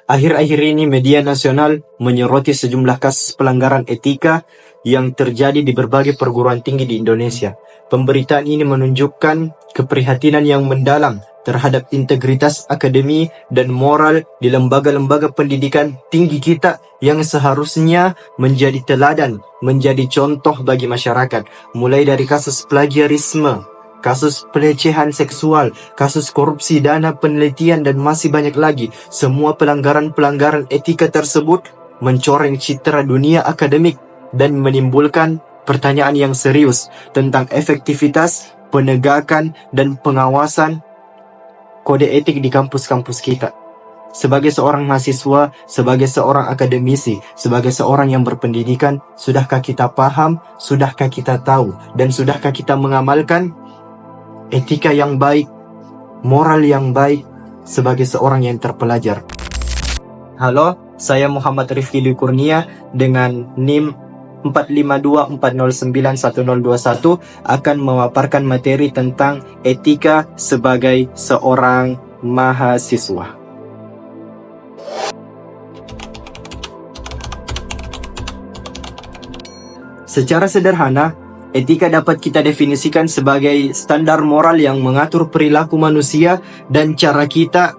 Akhir-akhir ini media nasional menyoroti sejumlah kasus pelanggaran etika yang terjadi di berbagai perguruan tinggi di Indonesia. Pemberitaan ini menunjukkan keprihatinan yang mendalam terhadap integritas akademi dan moral di lembaga-lembaga pendidikan tinggi kita yang seharusnya menjadi teladan, menjadi contoh bagi masyarakat. Mulai dari kasus plagiarisme, kasus pelecehan seksual, kasus korupsi dana penelitian, dan masih banyak lagi. Semua pelanggaran-pelanggaran etika tersebut mencoreng citra dunia akademik dan menimbulkan pertanyaan yang serius tentang efektivitas penegakan dan pengawasan kode etik di kampus-kampus kita. Sebagai seorang mahasiswa, sebagai seorang akademisi, sebagai seorang yang berpendidikan, sudahkah kita paham, sudahkah kita tahu, dan sudahkah kita mengamalkan etika yang baik, moral yang baik sebagai seorang yang terpelajar? Halo, saya Muhammad Rifki Dwi Kurnia dengan NIM 452409101 akan memaparkan materi tentang etika sebagai seorang mahasiswa. Secara sederhana, etika dapat kita definisikan sebagai standar moral yang mengatur perilaku manusia dan cara kita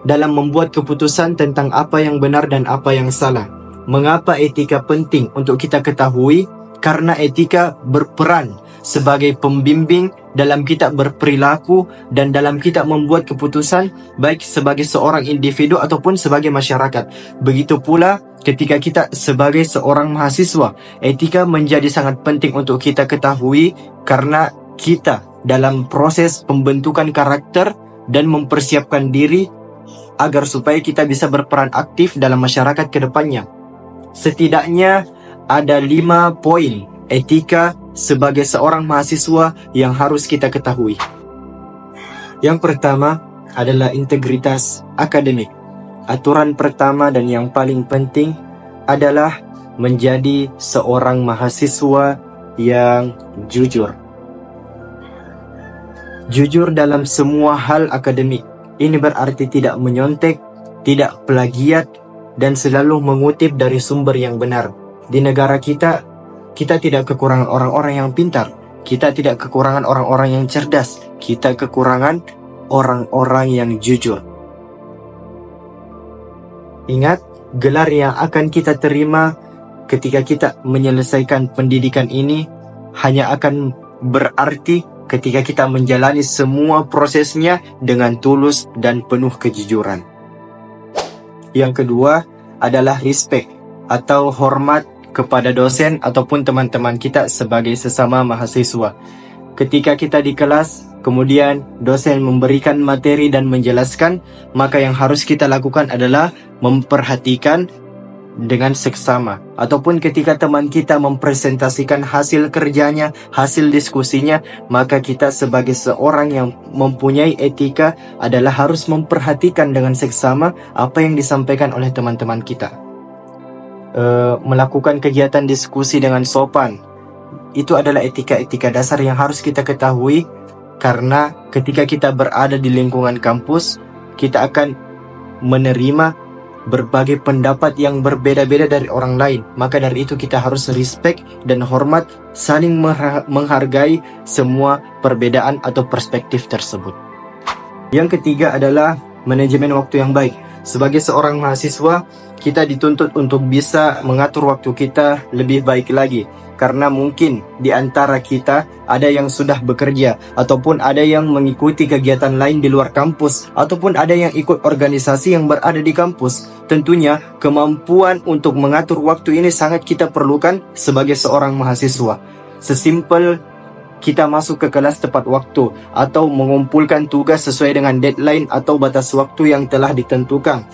dalam membuat keputusan tentang apa yang benar dan apa yang salah. Mengapa etika penting untuk kita ketahui? Karena etika berperan sebagai pembimbing dalam kita berperilaku dan dalam kita membuat keputusan, baik sebagai seorang individu ataupun sebagai masyarakat. Begitu pula ketika kita sebagai seorang mahasiswa, etika menjadi sangat penting untuk kita ketahui karena kita dalam proses pembentukan karakter dan mempersiapkan diri agar supaya kita bisa berperan aktif dalam masyarakat ke depannya. Setidaknya ada 5 poin etika sebagai seorang mahasiswa yang harus kita ketahui. Yang pertama adalah integritas akademik. Aturan pertama dan yang paling penting adalah menjadi seorang mahasiswa yang jujur. Jujur dalam semua hal akademik. Ini berarti tidak menyontek, tidak plagiat, dan selalu mengutip dari sumber yang benar. Di negara kita tidak kekurangan orang-orang yang pintar. Kita tidak kekurangan orang-orang yang cerdas. Kita kekurangan orang-orang yang jujur. Ingat, gelar yang akan kita terima ketika kita menyelesaikan pendidikan ini hanya akan berarti ketika kita menjalani semua prosesnya dengan tulus dan penuh kejujuran. Yang kedua adalah respect atau hormat kepada dosen ataupun teman-teman kita sebagai sesama mahasiswa. Ketika kita di kelas, kemudian dosen memberikan materi dan menjelaskan, maka yang harus kita lakukan adalah memperhatikan dengan seksama. Ataupun ketika teman kita mempresentasikan hasil kerjanya, hasil diskusinya, maka kita sebagai seorang yang mempunyai etika adalah harus memperhatikan dengan seksama apa yang disampaikan oleh teman-teman kita. Melakukan kegiatan diskusi dengan sopan, itu adalah etika-etika dasar yang harus kita ketahui, karena ketika kita berada di lingkungan kampus, kita akan menerima berbagai pendapat yang berbeda-beda dari orang lain. Maka dari itu kita harus respect dan hormat, saling menghargai semua perbedaan atau perspektif tersebut. Yang ketiga adalah manajemen waktu yang baik. Sebagai seorang mahasiswa, kita dituntut untuk bisa mengatur waktu kita lebih baik lagi. Karena mungkin di antara kita ada yang sudah bekerja, ataupun ada yang mengikuti kegiatan lain di luar kampus, ataupun ada yang ikut organisasi yang berada di kampus. Tentunya kemampuan untuk mengatur waktu ini sangat kita perlukan sebagai seorang mahasiswa. Sesimpel kita masuk ke kelas tepat waktu, atau mengumpulkan tugas sesuai dengan deadline atau batas waktu yang telah ditentukan,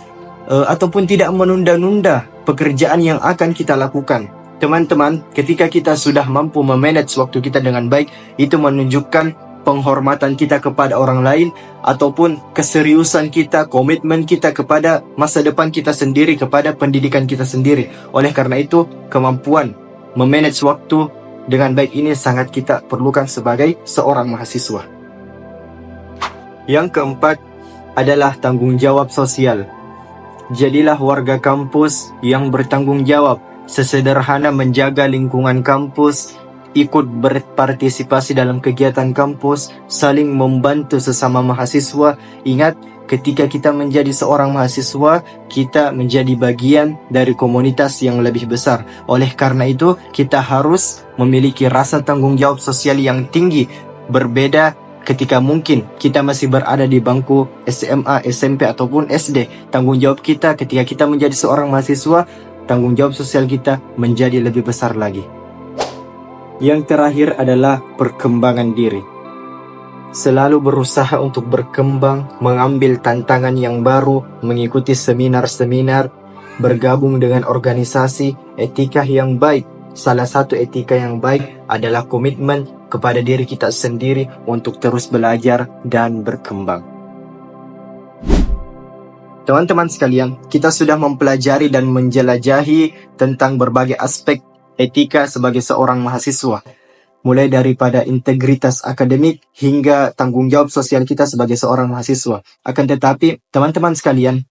ataupun tidak menunda-nunda pekerjaan yang akan kita lakukan. Teman-teman, ketika kita sudah mampu memanage waktu kita dengan baik, itu menunjukkan penghormatan kita kepada orang lain, ataupun keseriusan kita, komitmen kita kepada masa depan kita sendiri, kepada pendidikan kita sendiri. Oleh karena itu, kemampuan memanage waktu dengan baik ini sangat kita perlukan sebagai seorang mahasiswa. Yang keempat adalah tanggung jawab sosial. Jadilah warga kampus yang bertanggung jawab, sesederhana menjaga lingkungan kampus, ikut berpartisipasi dalam kegiatan kampus, saling membantu sesama mahasiswa. Ingat, ketika kita menjadi seorang mahasiswa, kita menjadi bagian dari komunitas yang lebih besar. Oleh karena itu, kita harus memiliki rasa tanggung jawab sosial yang tinggi, berbeda ketika mungkin kita masih berada di bangku SMA, SMP, ataupun SD. Tanggung jawab kita ketika kita menjadi seorang mahasiswa, tanggung jawab sosial kita menjadi lebih besar lagi. Yang terakhir adalah perkembangan diri. Selalu berusaha untuk berkembang, mengambil tantangan yang baru, mengikuti seminar-seminar, bergabung dengan organisasi. Etika yang baik, salah satu etika yang baik adalah komitmen kepada diri kita sendiri untuk terus belajar dan berkembang. Teman-teman sekalian, kita sudah mempelajari dan menjelajahi tentang berbagai aspek etika sebagai seorang mahasiswa, mulai daripada integritas akademik hingga tanggung jawab sosial kita sebagai seorang mahasiswa. Akan tetapi, teman-teman sekalian,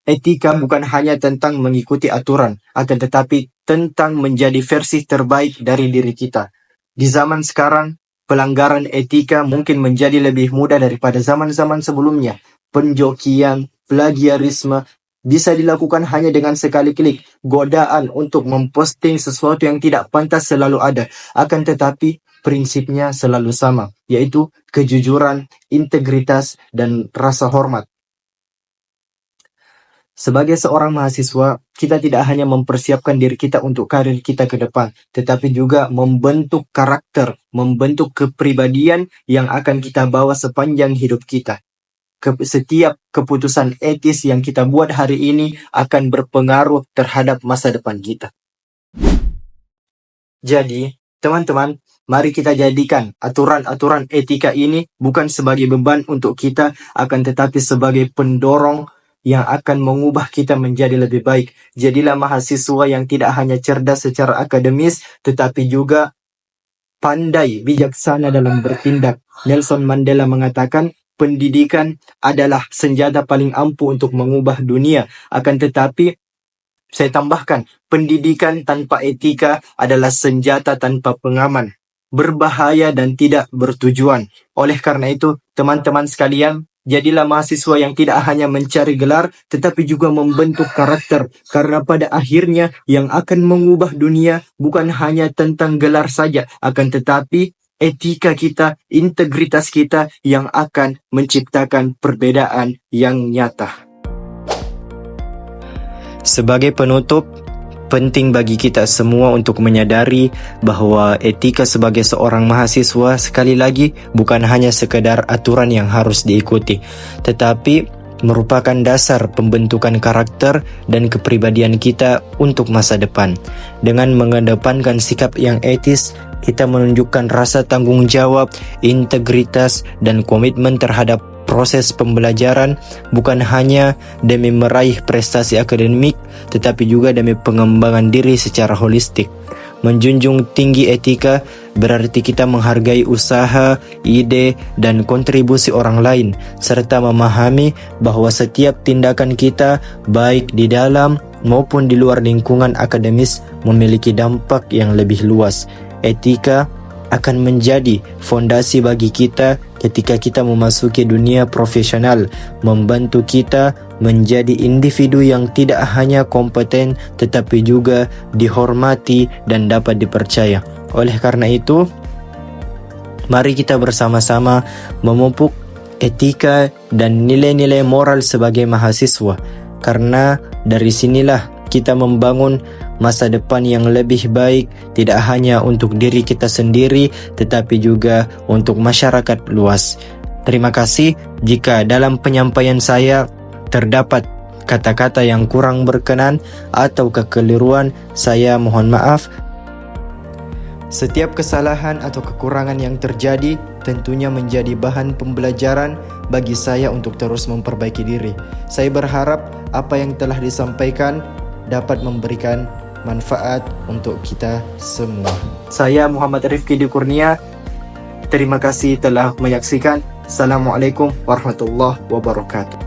etika bukan hanya tentang mengikuti aturan, akan tetapi tentang menjadi versi terbaik dari diri kita. Di zaman sekarang, pelanggaran etika mungkin menjadi lebih mudah daripada zaman-zaman sebelumnya. Penjokian, plagiarisme bisa dilakukan hanya dengan sekali klik. Godaan untuk memposting sesuatu yang tidak pantas selalu ada. Akan tetapi, prinsipnya selalu sama, yaitu kejujuran, integritas, dan rasa hormat. Sebagai seorang mahasiswa, kita tidak hanya mempersiapkan diri kita untuk karir kita ke depan, tetapi juga membentuk karakter, membentuk kepribadian yang akan kita bawa sepanjang hidup kita. Setiap keputusan etis yang kita buat hari ini akan berpengaruh terhadap masa depan kita. Jadi, teman-teman, mari kita jadikan aturan-aturan etika ini bukan sebagai beban untuk kita, akan tetapi sebagai pendorong yang akan mengubah kita menjadi lebih baik. Jadilah mahasiswa yang tidak hanya cerdas secara akademis, tetapi juga pandai, bijaksana dalam bertindak. Nelson Mandela mengatakan, pendidikan adalah senjata paling ampuh untuk mengubah dunia. Akan tetapi, saya tambahkan, pendidikan tanpa etika adalah senjata tanpa pengaman, berbahaya dan tidak bertujuan. Oleh karena itu, teman-teman sekalian, jadilah mahasiswa yang tidak hanya mencari gelar, tetapi juga membentuk karakter. Karena pada akhirnya yang akan mengubah dunia bukan hanya tentang gelar saja, akan tetapi etika kita, integritas kita yang akan menciptakan perbedaan yang nyata. Sebagai penutup, penting bagi kita semua untuk menyadari bahwa etika sebagai seorang mahasiswa sekali lagi bukan hanya sekedar aturan yang harus diikuti, tetapi merupakan dasar pembentukan karakter dan kepribadian kita untuk masa depan. Dengan mengedepankan sikap yang etis, kita menunjukkan rasa tanggung jawab, integritas, dan komitmen terhadap proses pembelajaran, bukan hanya demi meraih prestasi akademik, tetapi juga demi pengembangan diri secara holistik. Menjunjung tinggi etika berarti kita menghargai usaha, ide, dan kontribusi orang lain, serta memahami bahwa setiap tindakan kita, baik di dalam maupun di luar lingkungan akademis, memiliki dampak yang lebih luas. Etika akan menjadi fondasi bagi kita ketika kita memasuki dunia profesional, membantu kita menjadi individu yang tidak hanya kompeten tetapi juga dihormati dan dapat dipercaya. Oleh karena itu, mari kita bersama-sama memupuk etika dan nilai-nilai moral sebagai mahasiswa, karena dari sinilah kita membangun masa depan yang lebih baik, tidak hanya untuk diri kita sendiri, tetapi juga untuk masyarakat luas. Terima kasih jika dalam penyampaian saya terdapat kata-kata yang kurang berkenan atau kekeliruan, saya mohon maaf. Setiap kesalahan atau kekurangan yang terjadi tentunya menjadi bahan pembelajaran bagi saya untuk terus memperbaiki diri. Saya berharap apa yang telah disampaikan dapat memberikan manfaat untuk kita semua. Saya Muhammad Rifki Kurnia. Terima kasih telah menyaksikan. Assalamualaikum warahmatullahi wabarakatuh.